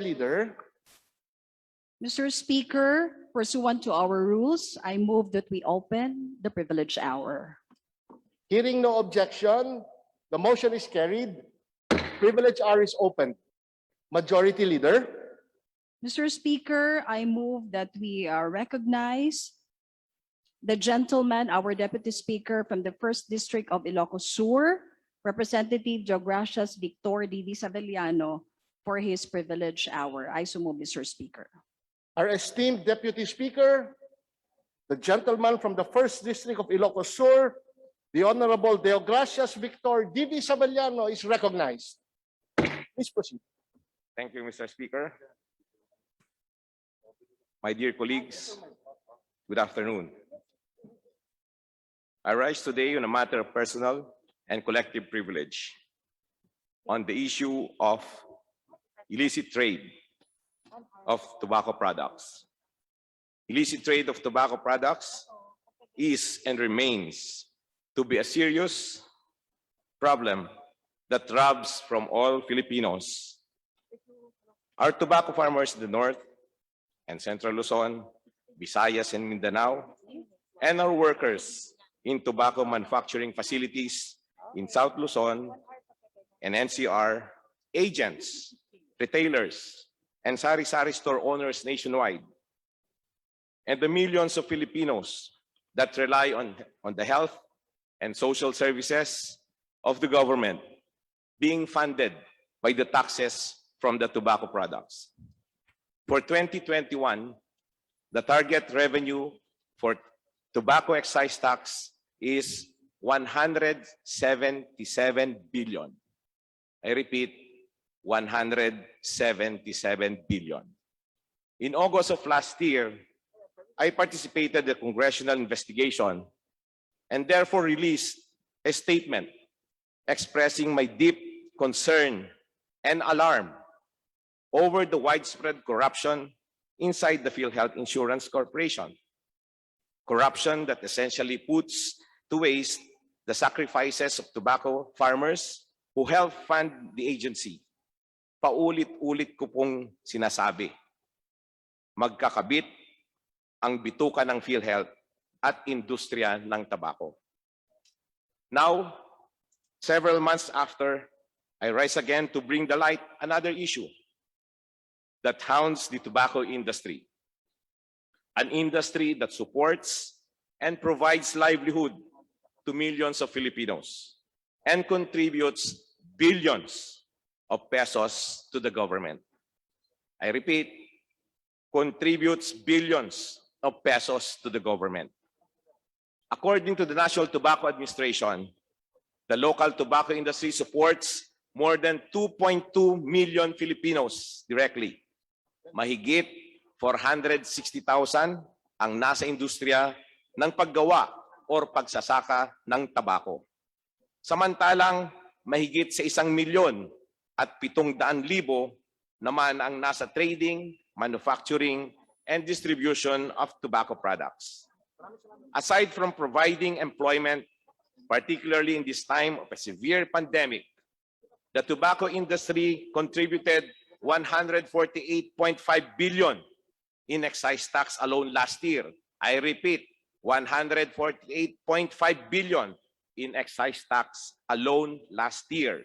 Leader. Mr. Speaker, pursuant to our rules, I move that we open the privilege hour. Hearing no objection, the motion is carried. Privilege hour is open. Majority Leader. Mr. Speaker, I move that we recognize the gentleman, our Deputy Speaker from the 1st District of Ilocos Sur, Representative Geogracias Victor D.V. Savellano, for his privilege hour. I so move, Mr. Speaker. Our esteemed Deputy Speaker, the gentleman from the 1st District of Ilocos Sur, the Honorable Geogracias Victor D.V. Savellano is recognized. Please proceed. Thank you, Mr. Speaker. My dear colleagues, good afternoon. I rise today on a matter of personal and collective privilege on the issue of illicit trade of tobacco products. Illicit trade of tobacco products is and remains to be a serious problem that robs from all Filipinos. Our tobacco farmers in the north and central Luzon, Visayas and Mindanao, and our workers in tobacco manufacturing facilities in South Luzon and NCR, agents, retailers, and sari-sari store owners nationwide, and the millions of Filipinos that rely on the health and social services of the government being funded by the taxes from the tobacco products. For 2021, the target revenue for tobacco excise tax is 177 billion. I repeat, 177 billion. In August of last year, I participated in the congressional investigation and therefore released a statement expressing my deep concern and alarm over the widespread corruption inside the PhilHealth Insurance Corporation. Corruption that essentially puts to waste the sacrifices of tobacco farmers who help fund the agency. Paulit-ulit ko pong sinasabi, magkakabit ang bituka ng PhilHealth at industriya ng tabako. Now, several months after, I rise again to bring the light another issue that hounds the tobacco industry, an industry that supports and provides livelihood to millions of Filipinos and contributes billions of pesos to the government. I repeat, contributes billions of pesos to the government. According to the National Tobacco Administration, the local tobacco industry supports more than 2.2 million Filipinos directly. Mahigit 460,000 ang nasa industriya ng paggawa o pagsasaka ng tabako. Samantalang mahigit sa 1,000,000 at 700,000 naman ang nasa trading, manufacturing, and distribution of tobacco products. Aside from providing employment, particularly in this time of a severe pandemic, the tobacco industry contributed 148.5 billion in excise tax alone last year. I repeat, 148.5 billion in excise tax alone last year,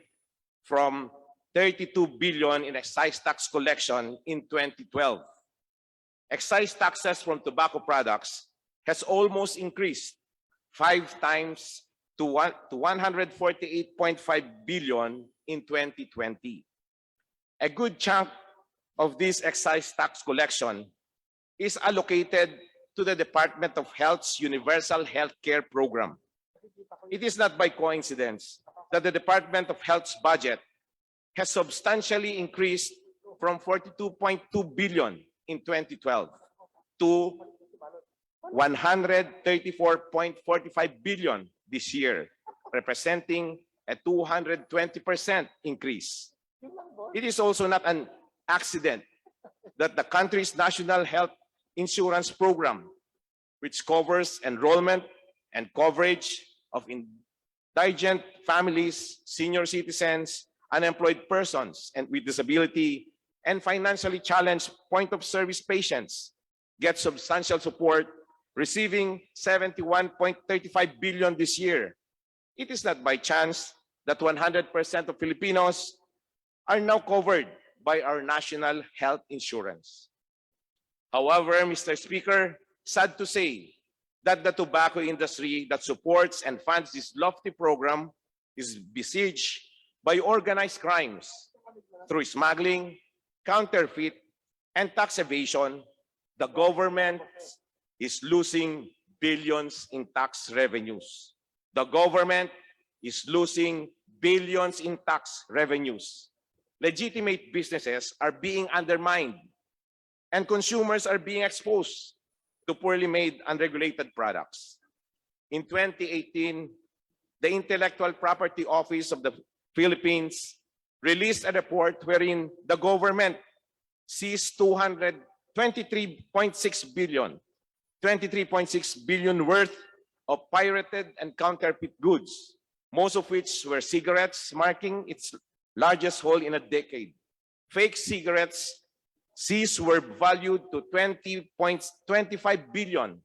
from 32 billion in excise tax collection in 2012. Excise taxes from tobacco products has almost increased 5 times to 148.5 billion in 2020. A good chunk of this excise tax collection is allocated to the Department of Health's Universal Health Care Program. It is not by coincidence that the Department of Health's budget has substantially increased from 42.2 billion in 2012 to 134.45 billion this year, representing a 220% increase. It is also not an accident that the country's National Health Insurance Program, which covers enrollment and coverage of indigent families, senior citizens, unemployed persons, and with disability, and financially challenged point-of-service patients get substantial support, receiving 71.35 billion this year. It is not by chance that 100% of Filipinos are now covered by our national health insurance. However, Mr. Speaker, sad to say that the tobacco industry that supports and funds this lofty program is besieged by organized crimes through smuggling, counterfeit, and tax evasion. The government is losing billions in tax revenues. The government is losing billions in tax revenues. Legitimate businesses are being undermined, and consumers are being exposed to poorly made, unregulated products. In 2018, the Intellectual Property Office of the Philippines released a report wherein the government seized 23.6 billion worth of pirated and counterfeit goods, most of which were cigarettes, marking its largest haul in a decade. Fake cigarettes seized were valued to 20.25 billion,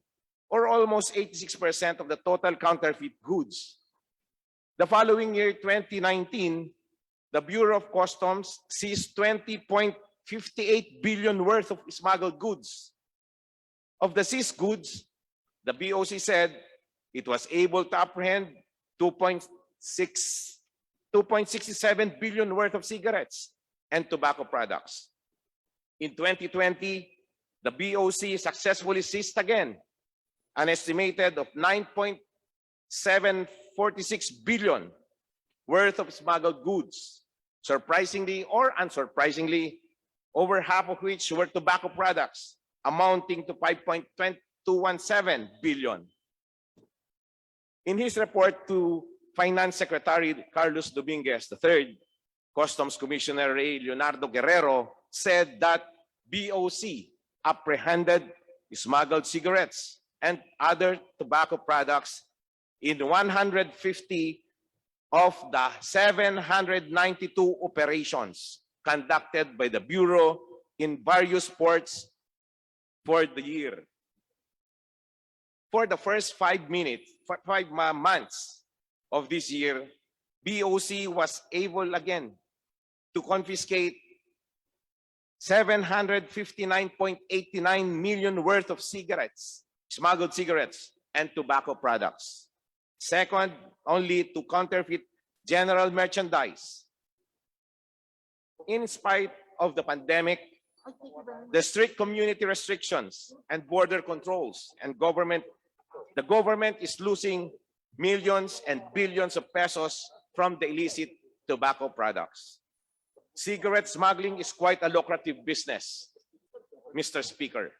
or almost 86% of the total counterfeit goods. The following year, 2019, the Bureau of Customs seized 20.58 billion worth of smuggled goods. Of the seized goods, the BOC said it was able to apprehend 2.67 billion worth of cigarettes and tobacco products. In 2020, the BOC successfully seized again an estimated of 9.746 billion worth of smuggled goods. Surprisingly or unsurprisingly, over half of which were tobacco products, amounting to 5.217 billion. In his report to Finance Secretary Carlos Dominguez III, Customs Commissioner Ray Leonardo Guerrero said that BOC apprehended smuggled cigarettes and other tobacco products in 150 of the 792 operations conducted by the Bureau in various ports for the year. For the first 5 months of this year, BOC was able again to confiscate 759.89 million worth of cigarettes, smuggled cigarettes, and tobacco products. Second, only to counterfeit general merchandise. In spite of the pandemic, the strict community restrictions and border controls and the government is losing millions and billions of pesos from the illicit tobacco products. Cigarette smuggling is quite a lucrative business, Mr. Speaker.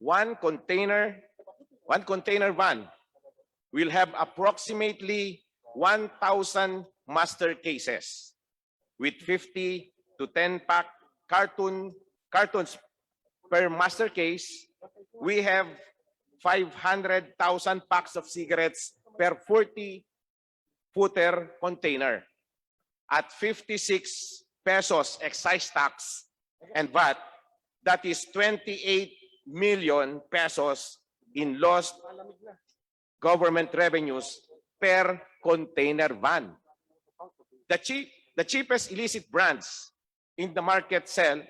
One container van will have approximately 1,000 master cases with 50 to 10 pack cartons per master case. We have 500,000 packs of cigarettes per 40-footer container at 56 pesos excise tax and VAT. That is 28 million pesos in lost government revenues per container van. The cheapest illicit brands in the market sell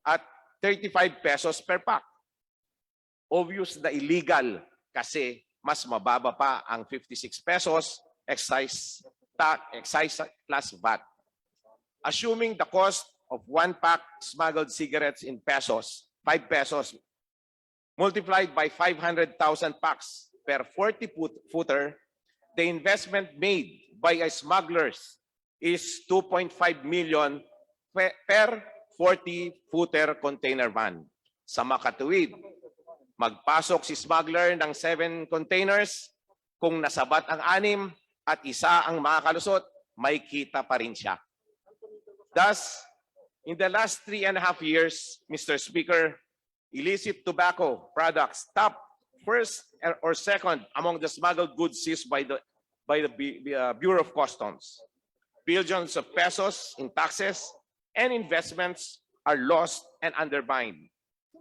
at 35 pesos per pack. Obvious na illegal kasi mas mababa pa ang 56 pesos excise plus VAT. Assuming the cost of 1 pack smuggled cigarettes in pesos, 5 pesos, multiplied by 500,000 packs per 40-footer, the investment made by smugglers is 2.5 million per 40-footer container van. Sa makatuwid, magpasok si smuggler ng 7 containers, kung nasabat ang 6 at isa ang makakalusot, may kita pa rin siya. Thus, in the last 3.5 years, Mr. Speaker, illicit tobacco products top first or second among the smuggled goods seized by the Bureau of Customs. Billions of pesos in taxes and investments are lost and undermined.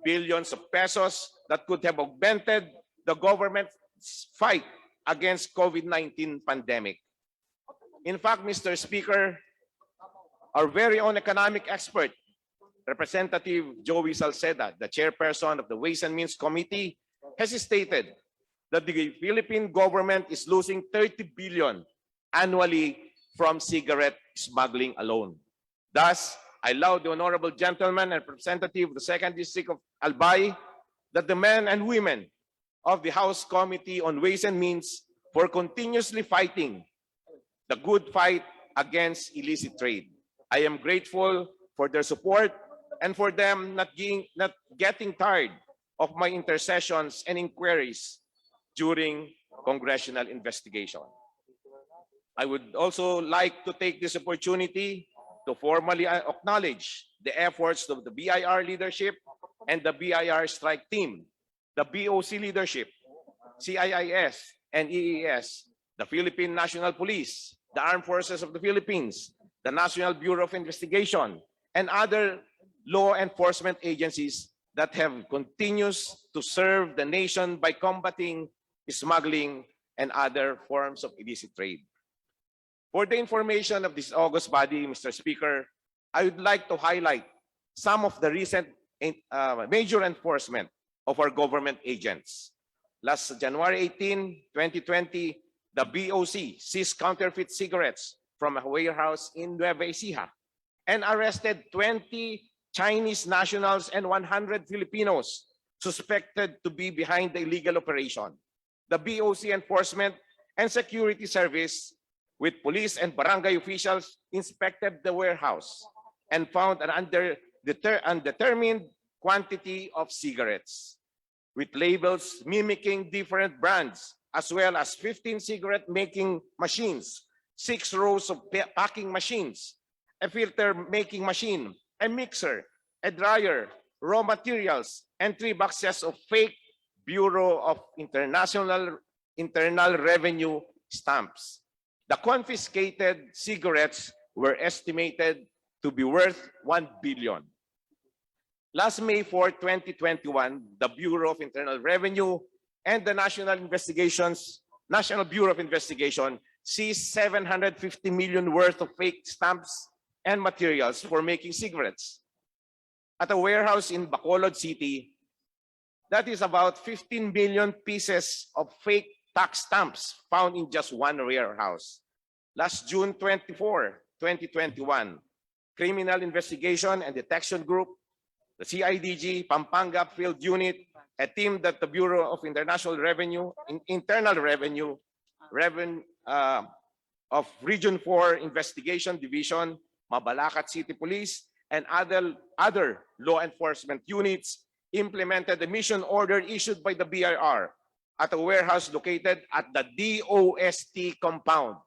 Billions of pesos that could have augmented the government's fight against COVID-19 pandemic. In fact, Mr. Speaker, our very own economic expert, Representative Joey Salceda, the chairperson of the Ways and Means Committee, has stated that the Philippine government is losing 30 billion annually from cigarette smuggling alone. Thus, I allow the honorable gentleman and representative of the 2nd District of Albay that the men and women of the House Committee on Ways and Means for continuously fighting the good fight against illicit trade. I am grateful for their support and for them not getting tired of my intercessions and inquiries during congressional investigation. I would also like to take this opportunity to formally acknowledge the efforts of the BIR leadership and the BIR strike team, the BOC leadership, CIIS and EES, the Philippine National Police, the Armed Forces of the Philippines, the National Bureau of Investigation, and other law enforcement agencies that have continues to serve the nation by combating smuggling and other forms of illicit trade. For the information of this August body, Mr. Speaker, I would like to highlight some of the recent major enforcement of our government agents. Last January 18, 2020, the BOC seized counterfeit cigarettes from a warehouse in Nueva Ecija and arrested 20 Chinese nationals and 100 Filipinos suspected to be behind the illegal operation. The BOC Enforcement and Security Service with police and barangay officials inspected the warehouse and found an undetermined quantity of cigarettes with labels mimicking different brands, as well as 15 cigarette making machines, 6 rows of packing machines, a filter making machine, a mixer, a dryer, raw materials, and 3 boxes of fake Bureau of Internal Revenue stamps. The confiscated cigarettes were estimated to be worth 1 billion. Last May 4, 2021, the Bureau of Internal Revenue and the National Bureau of Investigation seized 750 million worth of fake stamps and materials for making cigarettes at a warehouse in Bacolod City. That is about 15 million pieces of fake tax stamps found in just one warehouse. Last June 24, 2021, Criminal Investigation and Detection Group, the CIDG Pampanga Field Unit, a team that the Bureau of Internal Revenue of Region 4 Investigation Division, Mabalacat City Police, and other law enforcement units implemented the mission order issued by the BIR at a warehouse located at the DOST compound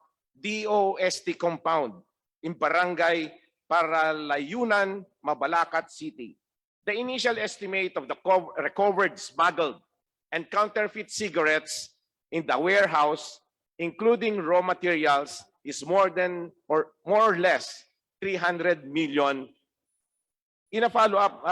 in Barangay Paralayunan, Mabalacat City. The initial estimate of the recovered smuggled and counterfeit cigarettes in the warehouse, including raw materials, is more or less 300 million. In a follow-up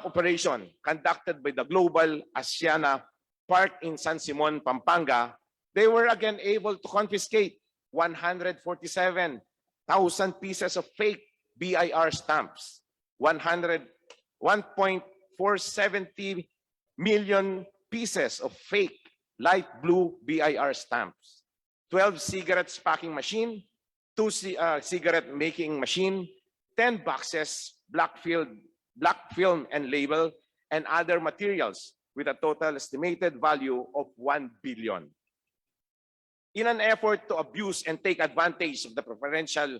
operation conducted by the Global Asiana Park in San Simon, Pampanga, they were again able to confiscate 147,000 pieces of fake BIR stamps, 1.470 million pieces of fake light blue BIR stamps, 12 cigarettes packing machine, 2 cigarette making machine, 10 boxes, black film and label, and other materials with a total estimated value of 1 billion. In an effort to abuse and take advantage of the preferential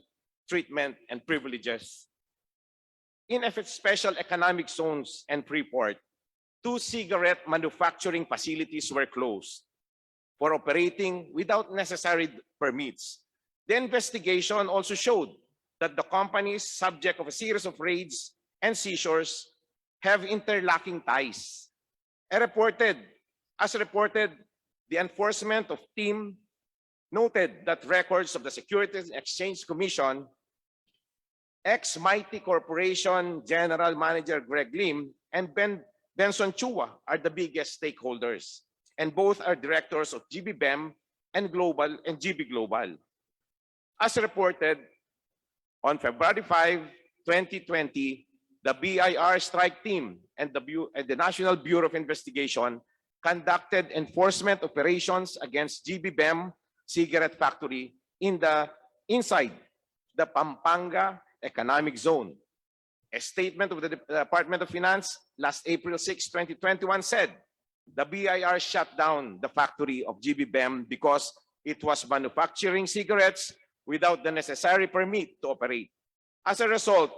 treatment and privileges, in special economic zones and Freeport, 2 cigarette manufacturing facilities were closed for operating without necessary permits. The investigation also showed that the companies, subject of a series of raids and seizures, have interlocking ties. As reported, the enforcement of team noted that records of the Securities and Exchange Commission Ex-Mighty Corporation General Manager Greg Lim and Benson Chua are the biggest stakeholders, and both are directors of GBBEM and GB Global. As reported on February 5, 2020, the BIR strike team and the National Bureau of Investigation conducted enforcement operations against GBBEM cigarette factory inside the Pampanga Economic Zone. A statement of the Department of Finance last April 6, 2021 said the BIR shut down the factory of GBBEM because it was manufacturing cigarettes without the necessary permit to operate. As a result,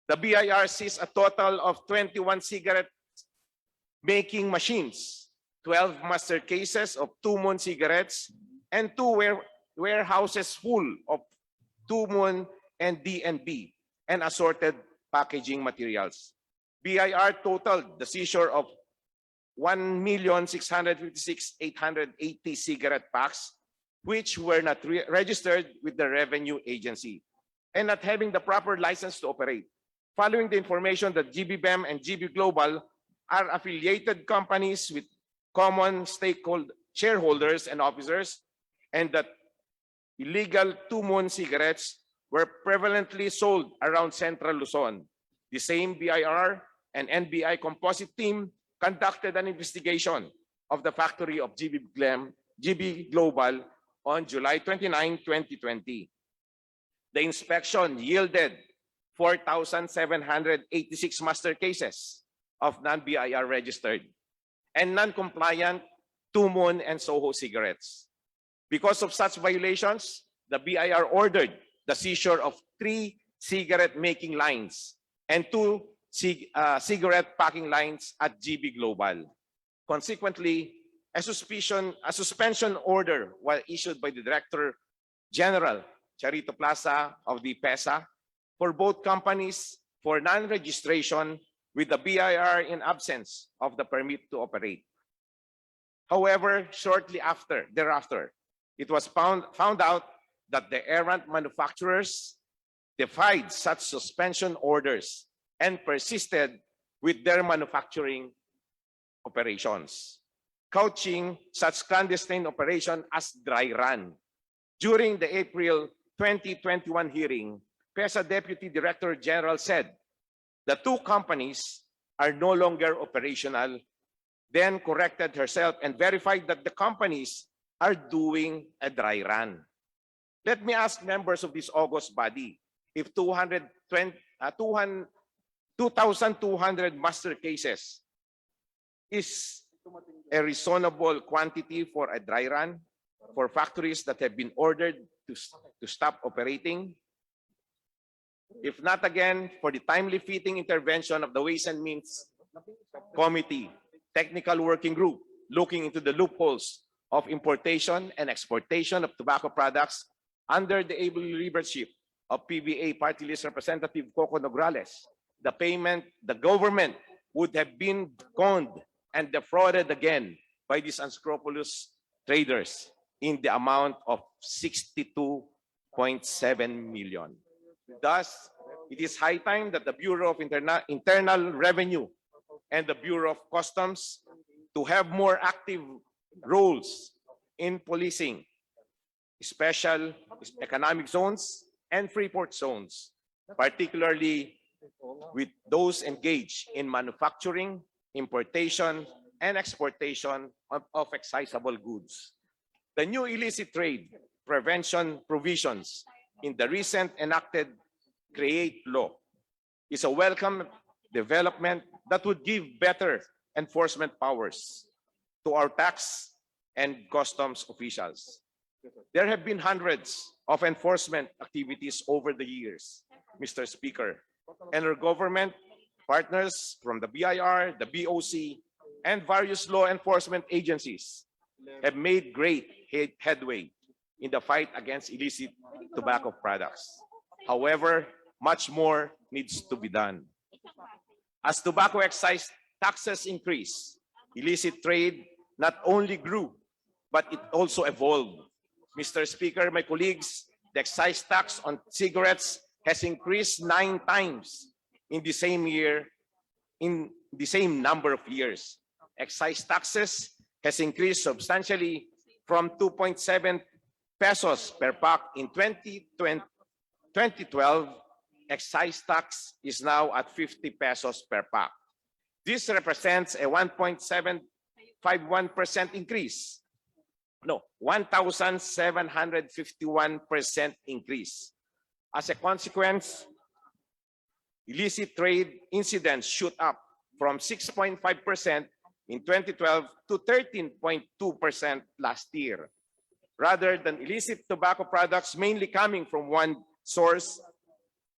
the BIR seized a total of 21 cigarette making machines, 12 master cases of Two Moon cigarettes, and two warehouses full of Two Moon and DNB and assorted packaging materials. BIR totaled the seizure of 1,656,880 cigarette packs, which were not registered with the Revenue Agency and not having the proper license to operate. Following the information that GBBEM and GB Global are affiliated companies with common shareholders and officers, and that illegal Two Moon cigarettes were prevalently sold around Central Luzon, the same BIR and NBI composite team conducted an investigation of the factory of GB Global on July 29, 2020. The inspection yielded 4,786 master cases of non-BIR registered and non-compliant Two Moon and Soho cigarettes. Because of such violations, the BIR ordered the seizure of 3 cigarette making lines and 2 cigarette packing lines at GB Global. Consequently, a suspension order was issued by the Director General Charito Plaza of the PESA for both companies for non-registration with the BIR in absence of the permit to operate. However, shortly thereafter, it was found out that the errant manufacturers defied such suspension orders and persisted with their manufacturing operations, couching such clandestine operation as dry run. During the April 2021 hearing, PESA Deputy Director General said the 2 companies are no longer operational, then corrected herself and verified that the companies are doing a dry run. Let me ask members of this august body if 2,200 master cases is a reasonable quantity for a dry run for factories that have been ordered to stop operating. If not, again, for the timely fitting intervention of the Ways and Means Committee, Technical Working Group, looking into the loopholes of importation and exportation of tobacco products under the able leadership of PBA Party List Representative Coco Nograles, the government would have been conned and defrauded again by these unscrupulous traders in the amount of 62.7 million. Thus, it is high time that the Bureau of Internal Revenue and the Bureau of Customs to have more active roles in policing special economic zones and free port zones, particularly with those engaged in manufacturing, importation, and exportation of excisable goods. The new illicit trade prevention provisions in the recent enacted CREATE law is a welcome development that would give better enforcement powers to our tax and customs officials. There have been hundreds of enforcement activities over the years, Mr. Speaker, and our government partners from the BIR, the BOC, and various law enforcement agencies have made great headway in the fight against illicit tobacco products. However, much more needs to be done. As tobacco excise taxes increase, illicit trade not only grew, but it also evolved. Mr. Speaker, my colleagues, the excise tax on cigarettes has increased 9 times in the same year, in the same number of years. Excise taxes has increased substantially from 2.7 pesos per pack in 2012. Excise tax is now at 50 pesos per pack. This represents a 1.751% increase. No, 1,751% increase. As a consequence, illicit trade incidents shoot up from 6.5% in 2012 to 13.2% last year. Rather than illicit tobacco products mainly coming from one source,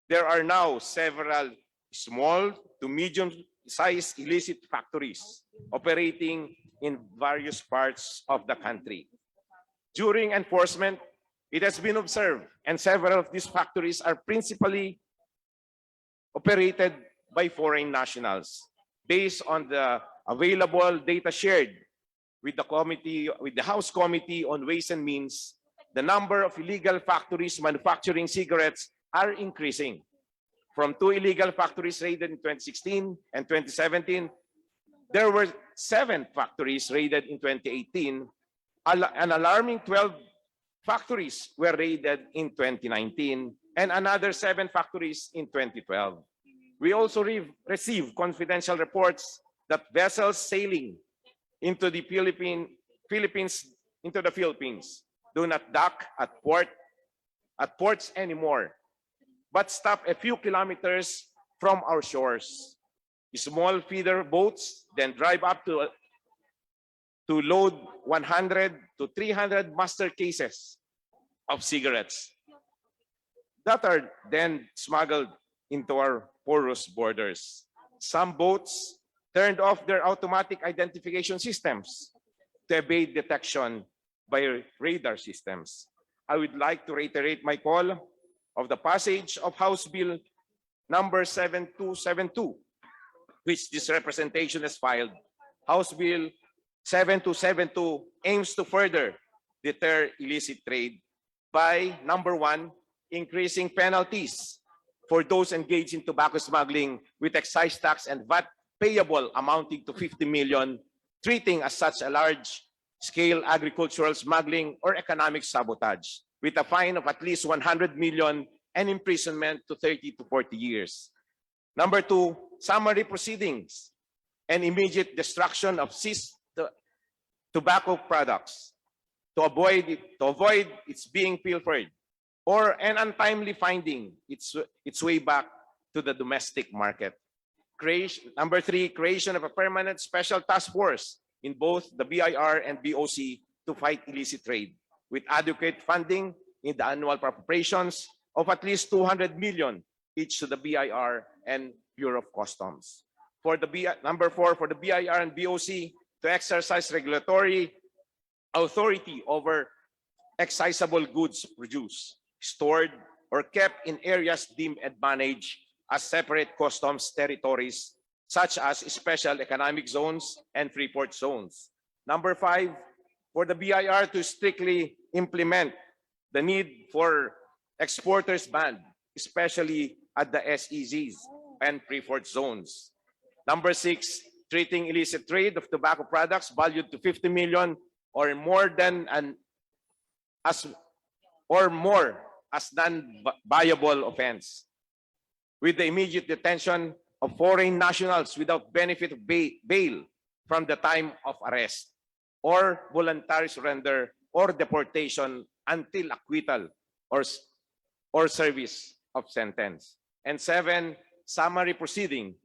there are now several small to medium-sized illicit factories operating in various parts of the country. During enforcement, it has been observed, and several of these factories are principally operated by foreign nationals. Based on the available data shared with the House Committee on Ways and Means, the number of illegal factories manufacturing cigarettes are increasing. From 2 illegal factories raided in 2016 and 2017, there were 7 factories raided in 2018. An alarming 12 factories were raided in 2019, and another 7 factories in 2012. We also received confidential reports that vessels sailing into the Philippines do not dock at ports anymore, but stop a few kilometers from our shores. Small feeder boats then drive up to load 100 to 300 master cases of cigarettes that are then smuggled into our porous borders. Some boats turned off their automatic identification systems to evade detection by radar systems. I would like to reiterate my call of the passage of House Bill number 7272, which this representation has filed. House Bill 7272 aims to further deter illicit trade by, number 1, increasing penalties for those engaged in tobacco smuggling with excise tax and VAT payable amounting to 50 million, treating as such a large-scale agricultural smuggling or economic sabotage, with a fine of at least 100 million and imprisonment to 30 to 40 years. Number 2, summary proceedings and immediate destruction of seized tobacco products to avoid its being pilfered, or an untimely finding its way back to the domestic market. Number 3, creation of a permanent special task force in both the BIR and BOC to fight illicit trade, with adequate funding in the annual appropriations of at least 200 million each to the BIR and Bureau of Customs. Number 4, for the BIR and BOC to exercise regulatory authority over excisable goods produced, stored, or kept in areas deemed and managed as separate customs territories, such as special economic zones and free port zones. Number 5, for the BIR to strictly implement the need for exporters ban, especially at the SEZs and free port zones. Number 6, treating illicit trade of tobacco products valued to 50 million or more as non-viable offense, with the immediate detention of foreign nationals without benefit of bail from the time of arrest, or voluntary surrender or deportation until acquittal or service of sentence. And 7, summary proceeding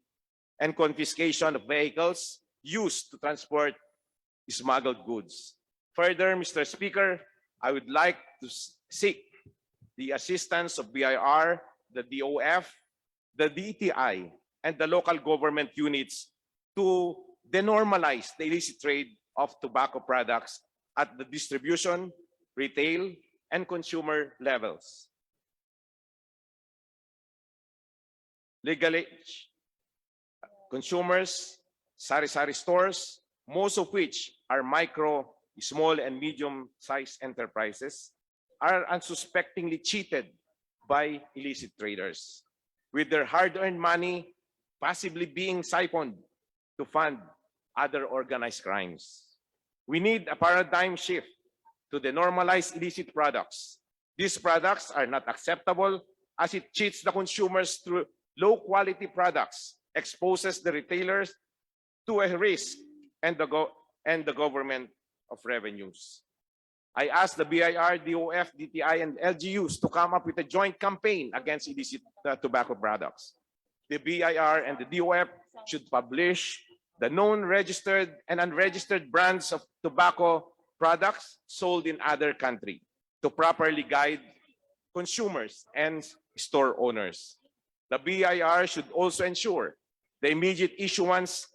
and confiscation of vehicles used to transport smuggled goods. Further, Mr. Speaker, I would like to seek the assistance of BIR, the DOF, the DTI, and the local government units to denormalize the illicit trade of tobacco products at the distribution, retail, and consumer levels. Legally, consumers, sari-sari stores, most of which are micro, small, and medium-sized enterprises, are unsuspectingly cheated by illicit traders, with their hard-earned money possibly being siphoned to fund other organized crimes. We need a paradigm shift to denormalize illicit products. These products are not acceptable as it cheats the consumers through low-quality products, exposes the retailers to a risk and the government of revenues. I asked the BIR, DOF, DTI, and LGUs to come up with a joint campaign against illicit tobacco products. The BIR and the DOF should publish the known registered and unregistered brands of tobacco products sold in other countries to properly guide consumers and store owners. The BIR should also ensure the immediate issuance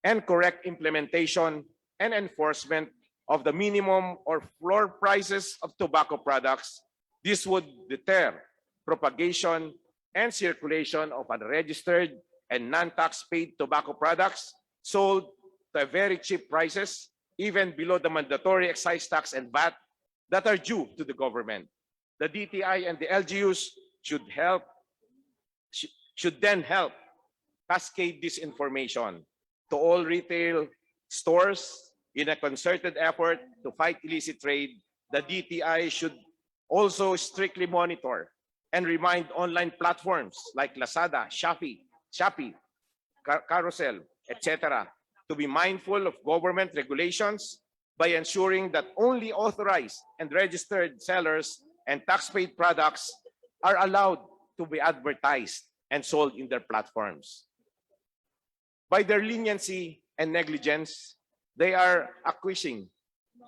and correct implementation and enforcement of the minimum or floor prices of tobacco products. This would deter propagation and circulation of unregistered and non-tax paid tobacco products sold to very cheap prices, even below the mandatory excise tax and VAT that are due to the government. The DTI and the LGUs should then help cascade this information to all retail stores in a concerted effort to fight illicit trade. The DTI should also strictly monitor and remind online platforms like Lazada, Shopee, Carousel, etc., to be mindful of government regulations by ensuring that only authorized and registered sellers and tax-paid products are allowed to be advertised and sold in their platforms. By their leniency and negligence, they are acquiescing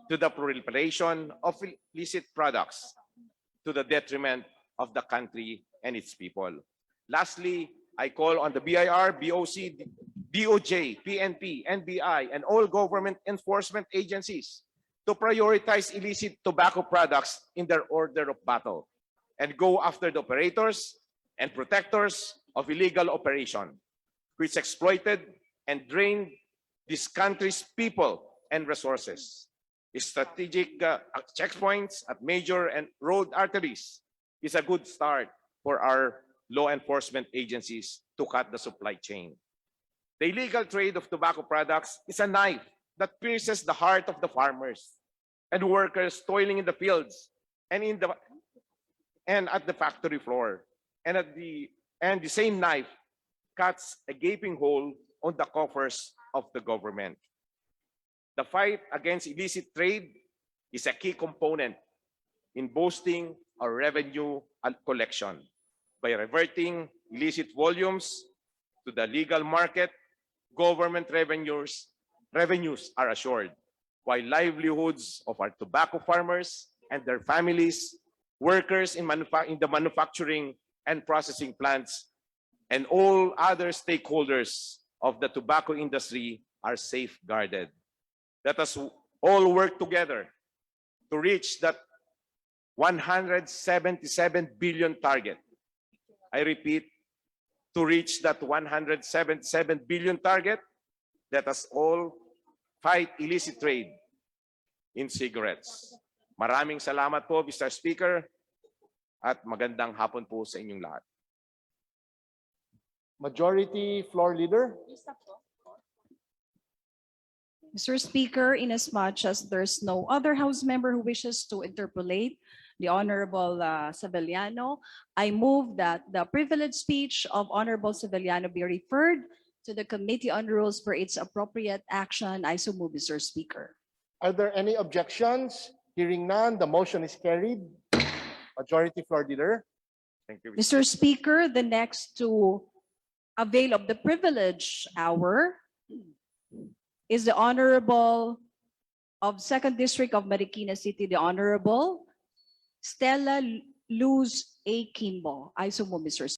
to the proliferation of illicit products to the detriment of the country and its people. Lastly, I call on the BIR, BOC, DOJ, PNP, NBI, and all government enforcement agencies to prioritize illicit tobacco products in their order of battle and go after the operators and protectors of illegal operation, which exploited and drained this country's people and resources. Strategic checkpoints at major and road arteries is a good start for our law enforcement agencies to cut the supply chain. The illegal trade of tobacco products is a knife that pierces the heart of the farmers and workers toiling in the fields and at the factory floor. And the same knife cuts a gaping hole on the coffers of the government. The fight against illicit trade is a key component in boosting our revenue and collection. By reverting illicit volumes to the legal market, government revenues are assured, while livelihoods of our tobacco farmers and their families, workers in the manufacturing and processing plants, and all other stakeholders of the tobacco industry are safeguarded. Let us all work together to reach that 177 billion target. I repeat, to reach that 177 billion target, let us all fight illicit trade in cigarettes. Maraming salamat po, Mr. Speaker, at magandang hapon po sa inyong lahat. Majority Floor Leader. Mr. Speaker, inasmuch as there's no other House member who wishes to interpolate the Honorable Sabelliano, I move that the privileged speech of Honorable Sabelliano be referred to the Committee on Rules for its appropriate action. I so move, Mr. Speaker. Are there any objections? Hearing none, the motion is carried. Majority Floor Leader. Thank you. Mr. Speaker, the next to avail of the privilege hour is the Honorable of 2nd District of Marikina City, the Honorable Stella Luz A. Kimbo. I so move, Mr. Speaker.